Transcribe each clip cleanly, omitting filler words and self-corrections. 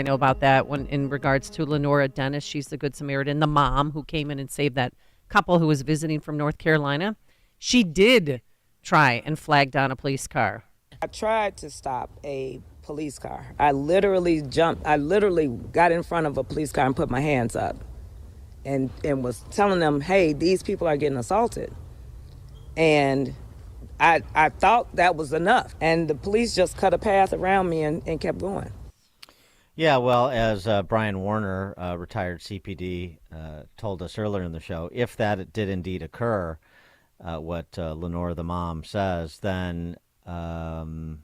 I know about that when in regards to Lenora Dennis. She's the Good Samaritan, the mom who came in and saved that couple who was visiting from North Carolina. She did try and flag down a police car. I tried to stop a police car. I literally jumped. I literally got in front of a police car and put my hands up and was telling them, hey, these people are getting assaulted. And I thought that was enough. And the police just cut a path around me and kept going. Yeah, well, as Brian Warner, retired CPD, told us earlier in the show, if that did indeed occur, what Lenore, the mom, says, then then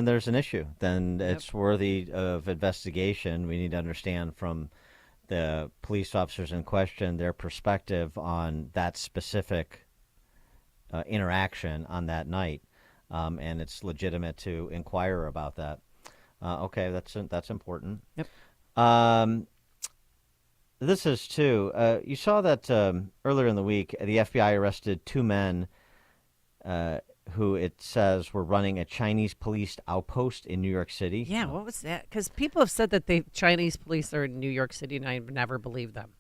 there's an issue. Then it's worthy of investigation. We need to understand from the police officers in question their perspective on that specific interaction on that night, and it's legitimate to inquire about that. Okay, that's important. Yep. This is too. You saw that earlier in the week, the FBI arrested two men who it says were running a Chinese policed outpost in New York City. Yeah, what was that? Because people have said that the Chinese police are in New York City, and I've never believed them.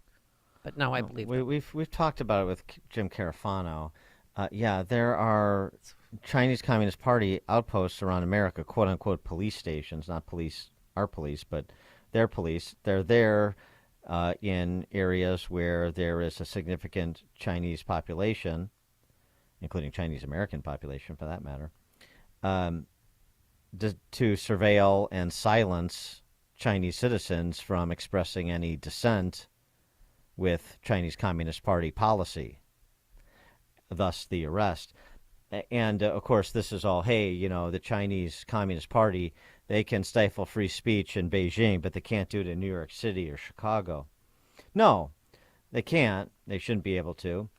But now I believe them. We've talked about it with Jim Carafano. Yeah, there are Chinese Communist Party outposts around America, quote unquote police stations, not police, our police, but their police. They're there in areas where there is a significant Chinese population, including Chinese American population for that matter, to surveil and silence Chinese citizens from expressing any dissent with Chinese Communist Party policy, thus the arrest. And, of course, this is all, hey, the Chinese Communist Party, they can stifle free speech in Beijing, but they can't do it in New York City or Chicago. No, they can't. They shouldn't be able to.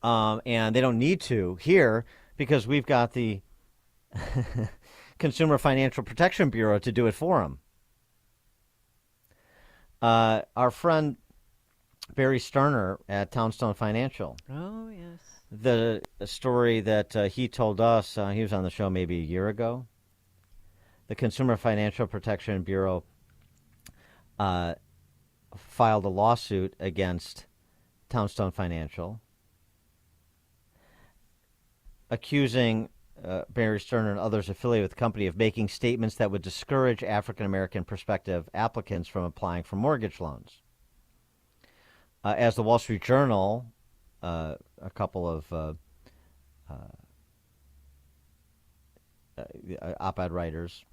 And they don't need to here because we've got the Consumer Financial Protection Bureau to do it for them. Our friend Barry Sterner at Townstone Financial. Oh, yes. The story that he told us, he was on the show maybe a year ago. The Consumer Financial Protection Bureau filed a lawsuit against Townstone Financial, accusing Barry Sterner and others affiliated with the company of making statements that would discourage African-American prospective applicants from applying for mortgage loans. As the Wall Street Journal, a couple of op-ed writers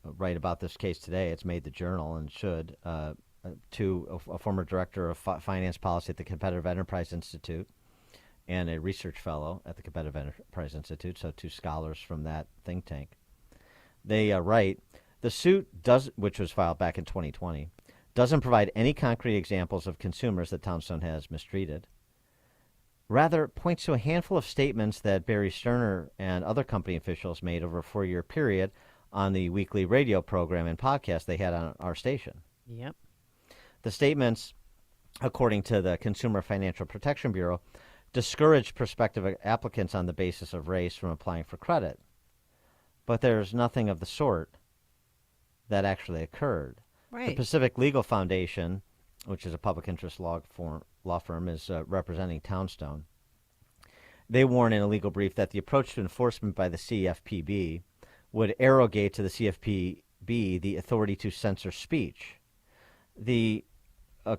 write about this case today. It's made the Journal and should, to a former director of finance policy at the Competitive Enterprise Institute and a research fellow at the Competitive Enterprise Institute, so two scholars from that think tank. They write, the suit which was filed back in 2020, doesn't provide any concrete examples of consumers that Townstone has mistreated. Rather, points to a handful of statements that Barry Sterner and other company officials made over a 4-year period on the weekly radio program and podcast they had on our station. Yep. The statements, according to the Consumer Financial Protection Bureau, discouraged prospective applicants on the basis of race from applying for credit. But there's nothing of the sort that actually occurred. Right. The Pacific Legal Foundation, which is a public interest law firm, is representing Townstone. They warn in a legal brief that the approach to enforcement by the CFPB would arrogate to the CFPB the authority to censor speech. The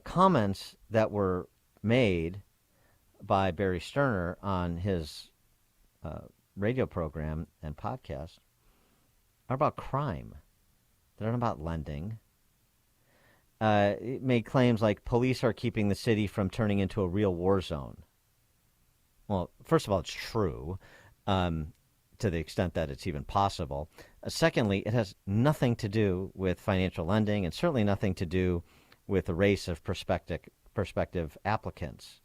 comments that were made by Barry Sterner on his radio program and podcast are about crime. They're not about lending. It made claims like police are keeping the city from turning into a real war zone. Well, first of all, it's true to the extent that it's even possible. Secondly, it has nothing to do with financial lending and certainly nothing to do with the race of prospective applicants.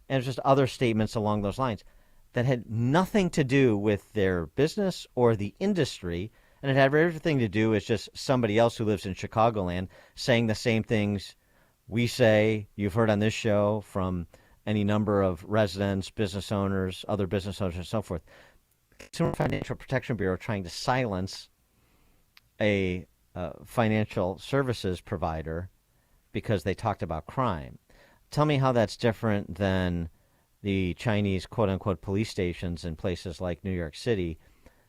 And it's just other statements along those lines that had nothing to do with their business or the industry. And it had everything to do with just somebody else who lives in Chicagoland saying the same things we say, you've heard on this show from any number of residents, business owners, other business owners, and so forth. Consumer Financial Protection Bureau trying to silence a financial services provider because they talked about crime. Tell me how that's different than the Chinese quote-unquote police stations in places like New York City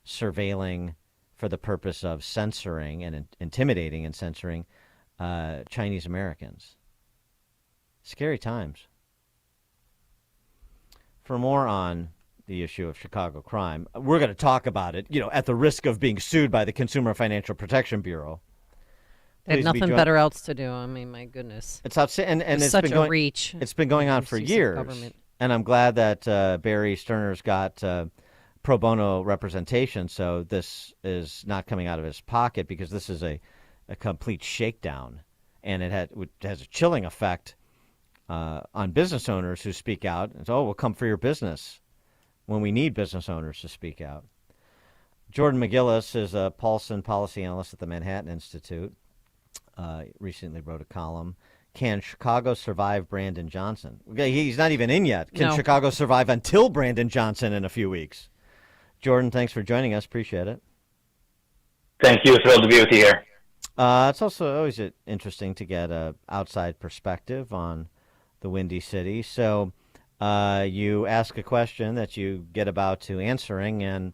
surveilling for the purpose of censoring and intimidating and censoring Chinese Americans. Scary times. For more on the issue of Chicago crime, we're going to talk about it, at the risk of being sued by the Consumer Financial Protection Bureau. They had nothing better else to do. I mean, my goodness. It's outstanding, and it's such been a reach. It's been going on for years, and I'm glad that Barry Sterner's got pro bono representation. So this is not coming out of his pocket because this is a complete shakedown, and it has a chilling effect on business owners who speak out and say, "Oh, we'll come for your business," when we need business owners to speak out. Jordan McGillis is a Paulson policy analyst at the Manhattan Institute. Recently wrote a column, "Can Chicago survive Brandon Johnson?" He's not even in yet. Can Chicago survive until Brandon Johnson in a few weeks? Jordan, thanks for joining us. Appreciate it. Thank you. Thrilled to be with you here. It's also always interesting to get an outside perspective on the Windy City. So you ask a question that you get about to answering, and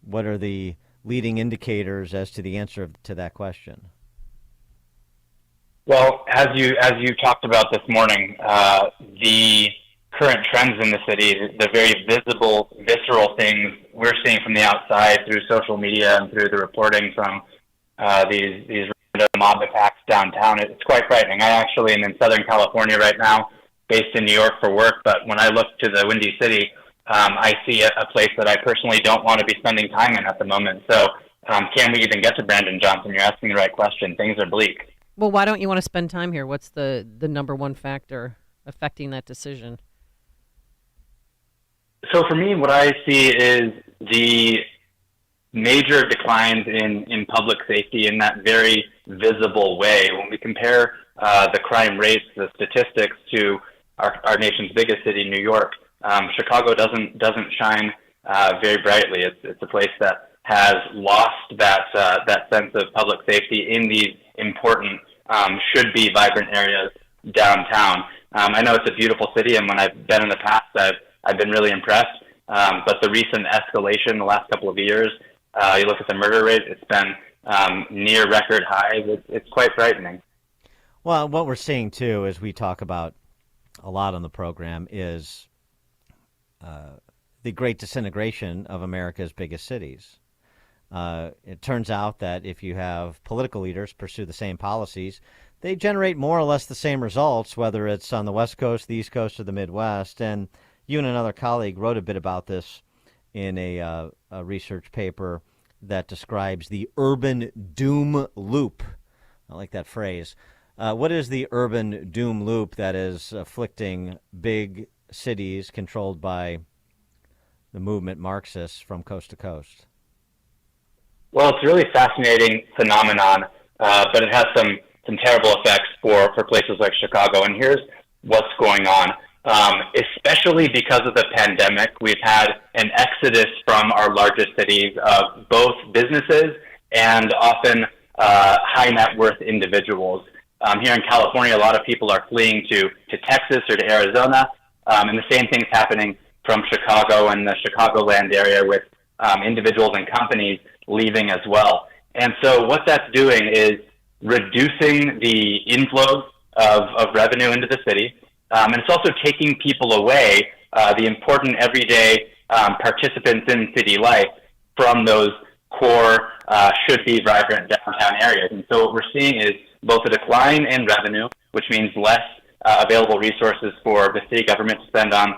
what are the leading indicators as to the answer to that question? Well, as you talked about this morning, the current trends in the city, the very visible, visceral things we're seeing from the outside through social media and through the reporting from these random mob attacks downtown, it's quite frightening. I actually am in Southern California right now, based in New York for work, but when I look to the Windy City, I see a place that I personally don't want to be spending time in at the moment. So can we even get to Brandon Johnson? You're asking the right question. Things are bleak. Well, why don't you want to spend time here? What's the number one factor affecting that decision? So for me, what I see is the major declines in public safety in that very visible way. When we compare the crime rates, the statistics to our nation's biggest city, New York, Chicago doesn't shine very brightly. It's a place that has lost that sense of public safety in these important, should be vibrant areas downtown. I know it's a beautiful city, and when I've been in the past, I've been really impressed. But the recent escalation the last couple of years, you look at the murder rate, it's been near record highs. It's quite frightening. Well, what we're seeing, too, as we talk about a lot on the program, is the great disintegration of America's biggest cities. It turns out that if you have political leaders pursue the same policies, they generate more or less the same results, whether it's on the West Coast, the East Coast, or the Midwest. And you and another colleague wrote a bit about this in a research paper that describes the urban doom loop. I like that phrase. What is the urban doom loop that is afflicting big cities controlled by the movement Marxists from coast to coast? Well, it's a really fascinating phenomenon, but it has some terrible effects for places like Chicago. And here's what's going on. Especially because of the pandemic, we've had an exodus from our largest cities of both businesses and often high net worth individuals. Here in California, a lot of people are fleeing to Texas or to Arizona, and the same thing's happening from Chicago and the Chicagoland area with individuals and companies leaving as well. And so what that's doing is reducing the inflows of revenue into the city. And it's also taking people away, the important everyday participants in city life, from those core, should-be vibrant downtown areas. And so what we're seeing is both a decline in revenue, which means less available resources for the city government to spend on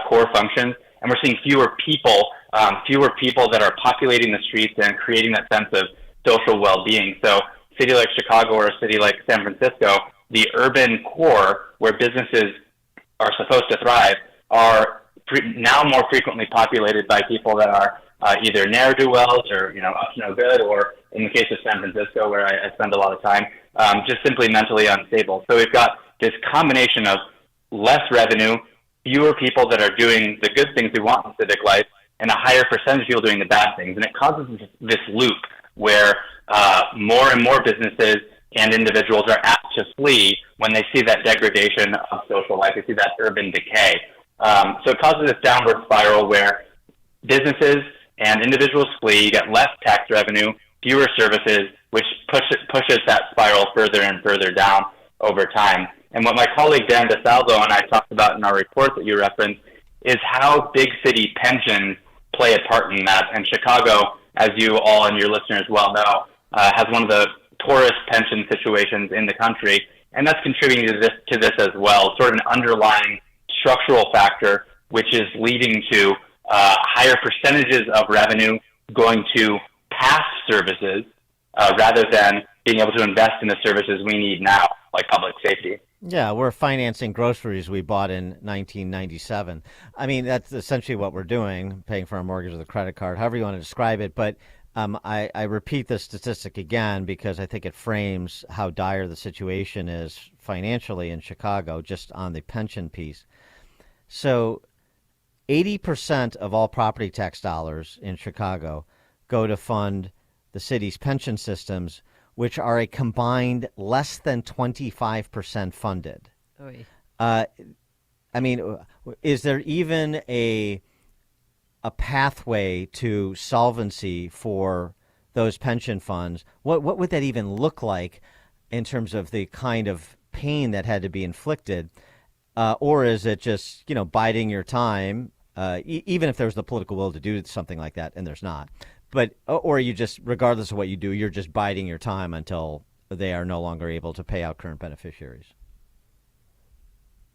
core functions, and we're seeing fewer people that are populating the streets and creating that sense of social well-being. So a city like Chicago or a city like San Francisco, the urban core where businesses are supposed to thrive are now more frequently populated by people that are either ne'er-do-wells or, up to no good, or in the case of San Francisco, where I spend a lot of time, just simply mentally unstable. So we've got this combination of less revenue, fewer people that are doing the good things we want in civic life, and a higher percentage of people doing the bad things. And it causes this loop where more and more businesses and individuals are apt to flee when they see that degradation of social life. They see that urban decay. So it causes this downward spiral where businesses and individuals flee, you get less tax revenue, fewer services, which pushes that spiral further and further down over time. And what my colleague Dan DeSalvo and I talked about in our report that you referenced is how big city pensions play a part in that. And Chicago, as you all and your listeners well know, has one of the poorest pension situations in the country, and that's contributing to this as well, sort of an underlying structural factor, which is leading to higher percentages of revenue going to past services rather than being able to invest in the services we need now, like public safety. Yeah, we're financing groceries we bought in 1997. I mean, that's essentially what we're doing, paying for our mortgage with a credit card, however you want to describe it. But I repeat this statistic again because I think it frames how dire the situation is financially in Chicago, just on the pension piece. So 80% of all property tax dollars in Chicago go to fund the city's pension systems, which are a combined less than 25% funded. I mean, is there even a pathway to solvency for those pension funds? What would that even look like in terms of the kind of pain that had to be inflicted? Or is it just, biding your time, even if there's the political will to do something like that, and there's not? But or you just, regardless of what you do, you're just biding your time until they are no longer able to pay out current beneficiaries.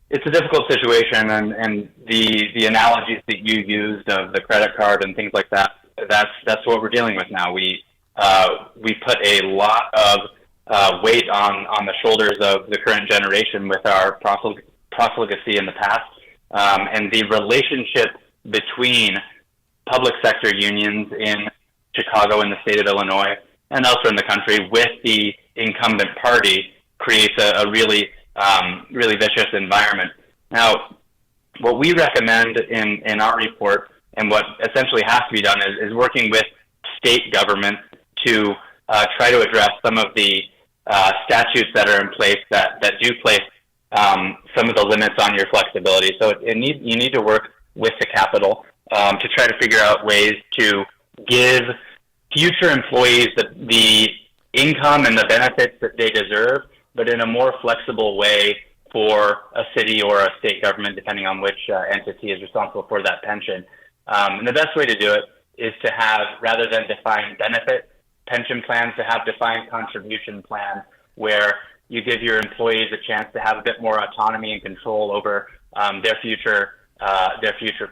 It's a difficult situation, and the analogies that you used of the credit card and things like that, that's what we're dealing with now. We put a lot of weight on the shoulders of the current generation with our profligacy in the past, and the relationship between public sector unions in Chicago and the state of Illinois and elsewhere in the country with the incumbent party creates a really vicious environment. Now, what we recommend in our report, and what essentially has to be done, is working with state government to try to address some of the statutes that are in place that do place some of the limits on your flexibility. So you need to work with the Capitol to try to figure out ways to give future employees the income and the benefits that they deserve, but in a more flexible way for a city or a state government, depending on which entity is responsible for that pension. And the best way to do it is to have, rather than defined benefit pension plans, to have defined contribution plans where you give your employees a chance to have a bit more autonomy and control over their future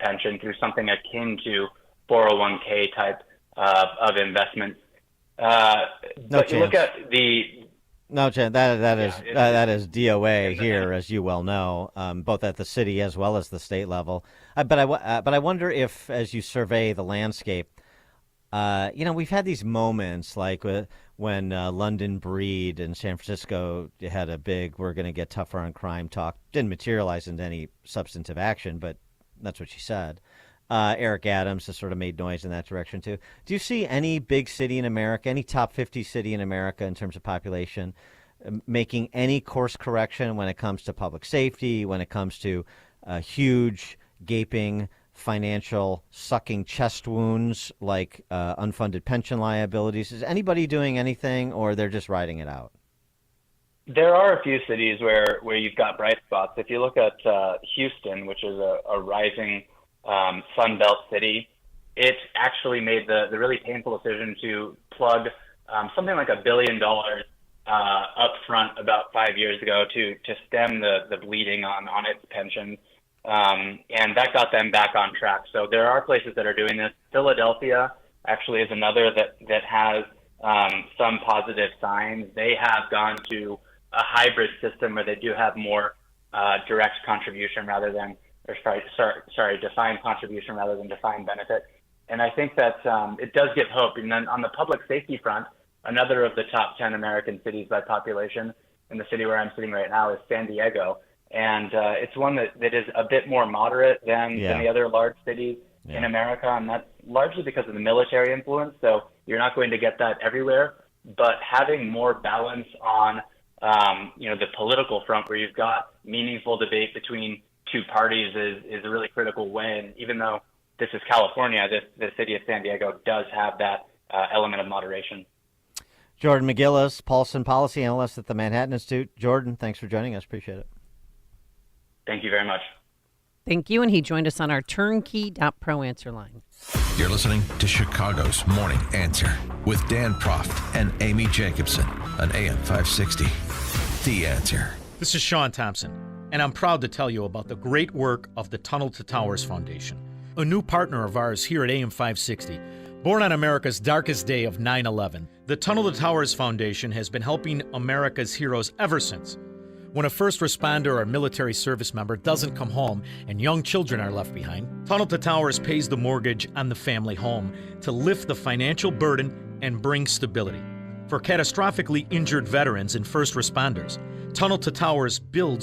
pension through something akin to 401k type of investments. But you look at the No, Jen, that is DOA here, as you well know, both at the city as well as the state level. But I wonder if, as you survey the landscape, we've had these moments like when London Breed in San Francisco had a big "we're going to get tougher on crime" talk. Didn't materialize into any substantive action, but that's what she said. Eric Adams has sort of made noise in that direction too. Do you see any big city in America, any top 50 city in America in terms of population, making any course correction when it comes to public safety, when it comes to huge, gaping, financial, sucking chest wounds like unfunded pension liabilities? Is anybody doing anything, or they're just riding it out? There are a few cities where you've got bright spots. If you look at Houston, which is a rising Sun Belt city, it actually made the really painful decision to plug something like $1 billion up front about 5 years ago to stem the bleeding on its pensions. And that got them back on track. So there are places that are doing this. Philadelphia actually is another that has some positive signs. They have gone to a hybrid system where they do have more direct contribution rather than defined contribution rather than defined benefit. And I think that it does give hope. And then on the public safety front, another of the top 10 American cities by population, and the city where I'm sitting right now is San Diego. And it's one that is a bit more moderate than the other large cities in America. And that's largely because of the military influence. So You're not going to get that everywhere, but having more balance on, the political front where you've got meaningful debate between two parties is a really critical way. And even though this is California, the city of San Diego does have that element of moderation. Jordan McGillis, Paulson policy analyst at the Manhattan Institute. Jordan, thanks for joining us. Appreciate it. Thank you very much. Thank you. And he joined us on our turnkey.pro answer line. You're listening to Chicago's Morning Answer with Dan Proft and Amy Jacobson on AM 560. The Answer. This is Sean Thompson, and I'm proud to tell you about the great work of the Tunnel to Towers Foundation, a new partner of ours here at AM 560. Born on America's darkest day of 9/11, the Tunnel to Towers Foundation has been helping America's heroes ever since. When a first responder or military service member doesn't come home and young children are left behind, Tunnel to Towers pays the mortgage on the family home to lift the financial burden and bring stability. For catastrophically injured veterans and first responders, Tunnel to Towers builds